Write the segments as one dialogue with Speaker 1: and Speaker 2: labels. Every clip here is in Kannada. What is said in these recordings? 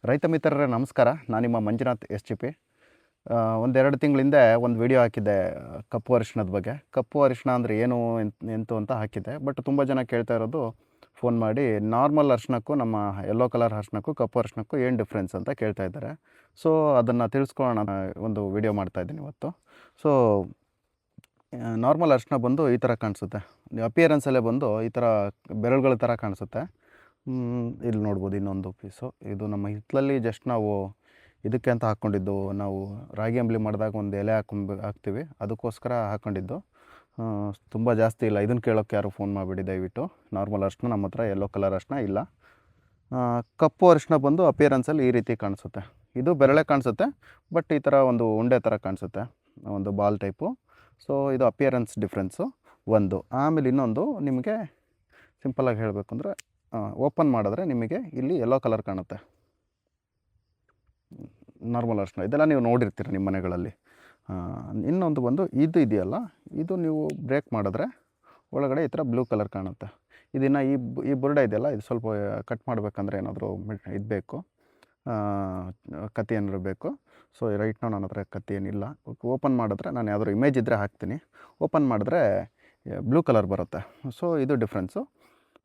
Speaker 1: ರೈತ ಮಿತ್ರರೇ ನಮಸ್ಕಾರ. ನಾನು ನಿಮ್ಮ ಮಂಜುನಾಥ್ SGP. ಒಂದೆರಡು ತಿಂಗಳ ಹಿಂದೆ ಒಂದು ವಿಡಿಯೋ ಹಾಕಿದ್ದೆ ಕಪ್ಪು ಅರಿಶಿಣದ ಬಗ್ಗೆ. ಕಪ್ಪು ಅರಿಶಿಣ ಅಂದರೆ ಏನು ಎಂತು ಅಂತ ಹಾಕಿದ್ದೆ. ಬಟ್ ತುಂಬ ಜನ ಕೇಳ್ತಾ ಇರೋದು ಫೋನ್ ಮಾಡಿ, ನಾರ್ಮಲ್ ಅರಿಶಿಣಕ್ಕೂ ನಮ್ಮ ಯೆಲ್ಲೋ ಕಲರ್ ಅರಿಶಿಣಕ್ಕೂ ಕಪ್ಪು ಅರಿಶಿಣಕ್ಕೂ ಏನು ಡಿಫ್ರೆನ್ಸ್ ಅಂತ ಕೇಳ್ತಾ ಇದ್ದಾರೆ. ಸೊ ಅದನ್ನು ತಿಳಿಸ್ಕೊಳ್ಳೋಣ ಒಂದು ವಿಡಿಯೋ ಮಾಡ್ತಾಯಿದ್ದೀನಿ ಇವತ್ತು. ಸೊ ನಾರ್ಮಲ್ ಅರಿಶಿಣ ಬಂದು ಈ ಥರ ಕಾಣಿಸುತ್ತೆ. ಅಪಿಯರೆನ್ಸಲ್ಲೇ ಬಂದು ಈ ಥರ ಬೆರಳುಗಳ ಥರ ಕಾಣಿಸುತ್ತೆ. ಇಲ್ಲಿ ನೋಡ್ಬೋದು ಇನ್ನೊಂದು ಪೀಸು. ಇದು ನಮ್ಮ ಹಿತ್ತಲಲ್ಲಿ ಜಸ್ಟ್ ನಾವು ಇದಕ್ಕೆ ಅಂತ ಹಾಕ್ಕೊಂಡಿದ್ದು. ನಾವು ರಾಗಿ ಅಂಬಲಿ ಮಾಡಿದಾಗ ಒಂದು ಎಲೆ ಹಾಕ್ತೀವಿ, ಅದಕ್ಕೋಸ್ಕರ ಹಾಕ್ಕೊಂಡಿದ್ದು. ತುಂಬ ಜಾಸ್ತಿ ಇಲ್ಲ. ಇದನ್ನು ಕೇಳೋಕ್ಕೆ ಯಾರು ಫೋನ್ ಮಾಡಿಬಿಡಿ ದಯವಿಟ್ಟು. ನಾರ್ಮಲ್ ಅರಿಶಿಣ ನಮ್ಮ ಹತ್ರ ಯೆಲ್ಲೋ ಕಲರ್ ಅರಿಶಿಣ ಇಲ್ಲ. ಕಪ್ಪು ಅರಿಶಿಣ ಬಂದು ಅಪಿಯರೆನ್ಸಲ್ಲಿ ಈ ರೀತಿ ಕಾಣಿಸುತ್ತೆ. ಇದು ಬೆರಳೆ ಕಾಣಿಸುತ್ತೆ, ಬಟ್ ಈ ಥರ ಒಂದು ಉಂಡೆ ಥರ ಕಾಣಿಸುತ್ತೆ, ಒಂದು ಬಾಲ್ ಟೈಪು. ಸೊ ಇದು ಅಪಿಯರೆನ್ಸ್ ಡಿಫ್ರೆನ್ಸು ಒಂದು. ಆಮೇಲೆ ಇನ್ನೊಂದು ನಿಮಗೆ ಸಿಂಪಲಾಗಿ ಹೇಳಬೇಕು ಅಂದರೆ, ಓಪನ್ ಮಾಡಿದ್ರೆ ನಿಮಗೆ ಇಲ್ಲಿ ಯೆಲ್ಲೋ ಕಲರ್ ಕಾಣುತ್ತೆ. ನಾರ್ಮಲ್ ಅರಿಶಿಣ ಇದೆಲ್ಲ ನೀವು ನೋಡಿರ್ತೀರ ನಿಮ್ಮ ಮನೆಗಳಲ್ಲಿ. ಇನ್ನೊಂದು ಬಂದು ಇದು ಇದೆಯಲ್ಲ, ಇದು ನೀವು ಬ್ರೇಕ್ ಮಾಡಿದ್ರೆ ಒಳಗಡೆ ಈ ಥರ ಬ್ಲೂ ಕಲರ್ ಕಾಣುತ್ತೆ. ಇದನ್ನು ಈ ಬುರುಡೆ ಇದೆಯಲ್ಲ, ಇದು ಸ್ವಲ್ಪ ಕಟ್ ಮಾಡಬೇಕಂದ್ರೆ ಏನಾದರೂ ಇದು ಬೇಕು, ಕತ್ತಿ ಏನಾದ್ರು ಬೇಕು. ಸೊ ರೈಟ್ ನಾವು ನನ್ನ ಹತ್ರ ಕತ್ತಿ ಏನಿಲ್ಲ. ಓಪನ್ ಮಾಡಿದ್ರೆ ನಾನು ಯಾವ್ದಾದ್ರು ಇಮೇಜ್ ಇದ್ದರೆ ಹಾಕ್ತೀನಿ. ಓಪನ್ ಮಾಡಿದ್ರೆ ಬ್ಲೂ ಕಲರ್ ಬರುತ್ತೆ. ಸೊ ಇದು ಡಿಫ್ರೆನ್ಸು.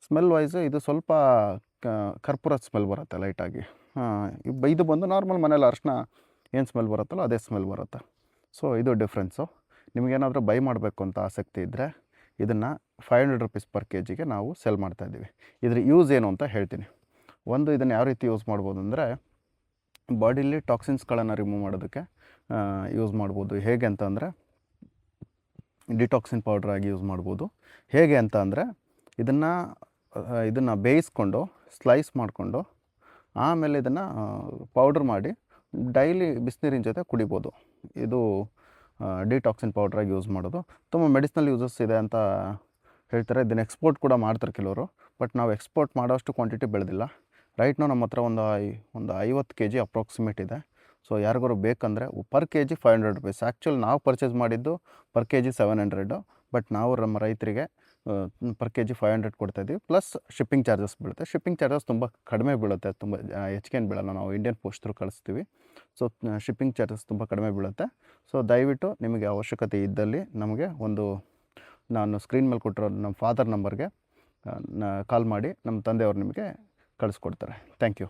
Speaker 1: ಸ್ಮೆಲ್ ವೈಸು ಇದು ಸ್ವಲ್ಪ ಕರ್ಪೂರ ಸ್ಮೆಲ್ ಬರುತ್ತೆ ಲೈಟಾಗಿ. ಇದು ಬಂದು ನಾರ್ಮಲ್ ಮನೇಲಿ ಅರಿಶಿಣ ಏನು ಸ್ಮೆಲ್ ಬರುತ್ತಲ್ಲ ಅದೇ ಸ್ಮೆಲ್ ಬರುತ್ತೆ. ಸೊ ಇದು ಡಿಫ್ರೆನ್ಸು. ನಿಮಗೇನಾದರೂ ಬೈ ಮಾಡಬೇಕು ಅಂತ ಆಸಕ್ತಿ ಇದ್ದರೆ ಇದನ್ನು 500 ರೂಪೀಸ್ ಪರ್ ಕೆಜಿಗೆ ನಾವು ಸೆಲ್ ಮಾಡ್ತಾಯಿದ್ದೀವಿ. ಇದ್ರ ಯೂಸ್ ಏನು ಅಂತ ಹೇಳ್ತೀನಿ. ಒಂದು, ಇದನ್ನು ಯಾವ ರೀತಿ ಯೂಸ್ ಮಾಡ್ಬೋದು ಅಂದರೆ, ಬಾಡಿಲಿ ಟಾಕ್ಸಿನ್ಸ್ಗಳನ್ನು ರಿಮೂವ್ ಮಾಡೋದಕ್ಕೆ ಯೂಸ್ ಮಾಡ್ಬೋದು. ಹೇಗೆ ಅಂತ ಅಂದರೆ, ಡಿಟಾಕ್ಸಿನ್ ಪೌಡ್ರಾಗಿ ಯೂಸ್ ಮಾಡ್ಬೋದು. ಹೇಗೆ ಅಂತ ಅಂದರೆ, ಇದನ್ನು ಬೇಯಿಸ್ಕೊಂಡು ಸ್ಲೈಸ್ ಮಾಡಿಕೊಂಡು ಆಮೇಲೆ ಇದನ್ನು ಪೌಡ್ರ್ ಮಾಡಿ ಡೈಲಿ ಬಿಸಿನೀರಿನ ಜೊತೆ ಕುಡಿಬೋದು. ಇದು ಡಿಟಾಕ್ಸಿನ್ ಪೌಡ್ರಾಗಿ ಯೂಸ್ ಮಾಡೋದು. ತುಂಬ ಮೆಡಿಸಿನಲ್ ಯೂಸಸ್ ಇದೆ ಅಂತ ಹೇಳ್ತಾರೆ. ಇದನ್ನು ಎಕ್ಸ್ಪೋರ್ಟ್ ಕೂಡ ಮಾಡ್ತಾರೆ ಕೆಲವರು, ಬಟ್ ನಾವು ಎಕ್ಸ್ಪೋರ್ಟ್ ಮಾಡೋಷ್ಟು ಕ್ವಾಂಟಿಟಿ ಬೆಳೆದಿಲ್ಲ. ರೈಟ್ ನಾವು ನಮ್ಮ ಹತ್ರ ಒಂದು 50 kg ಅಪ್ರಾಕ್ಸಿಮೇಟ್ ಇದೆ. ಸೊ ಯಾರಿಗಾರು ಬೇಕಂದರೆ ಪರ್ ಕೆಜಿ 500 ರೂಪೀಸ್. ಆ್ಯಕ್ಚುಲಿ ನಾವು ಪರ್ಚೇಸ್ ಮಾಡಿದ್ದು ಪರ್ ಕೆಜಿ 700, ಬಟ್ ನಾವು ನಮ್ಮ ರೈತರಿಗೆ ಪರ್ ಕೆಜಿ 500 ಕೊಡ್ತಾಯಿದ್ದೀವಿ. ಪ್ಲಸ್ ಶಿಪ್ಪಿಂಗ್ ಚಾರ್ಜಸ್ ಬೀಳುತ್ತೆ. ಶಿಪ್ಪಿಂಗ್ ಚಾರ್ಜಸ್ ತುಂಬ ಕಡಿಮೆ ಬೀಳುತ್ತೆ, ತುಂಬ ಹೆಚ್ಚಿಗೇನು ಬೀಳಲ್ಲ. ನಾವು ಇಂಡಿಯನ್ ಪೋಸ್ಟ್ ಥ್ರೂ ಕಳಿಸ್ತೀವಿ. ಸೊ ಶಿಪ್ಪಿಂಗ್ ಚಾರ್ಜಸ್ ತುಂಬ ಕಡಿಮೆ ಬೀಳುತ್ತೆ. ಸೊ ದಯವಿಟ್ಟು ನಿಮಗೆ ಅವಶ್ಯಕತೆ ಇದ್ದಲ್ಲಿ ನಮಗೆ ನಾನು ಸ್ಕ್ರೀನ್ ಮೇಲೆ ಕೊಟ್ಟಿರೋ ನಮ್ಮ ಫಾದರ್ ನಂಬರ್ಗೆ ಕಾಲ್ ಮಾಡಿ, ನಮ್ಮ ತಂದೆಯವರು ನಿಮಗೆ ಕಳಿಸ್ಕೊಡ್ತಾರೆ. Thank you.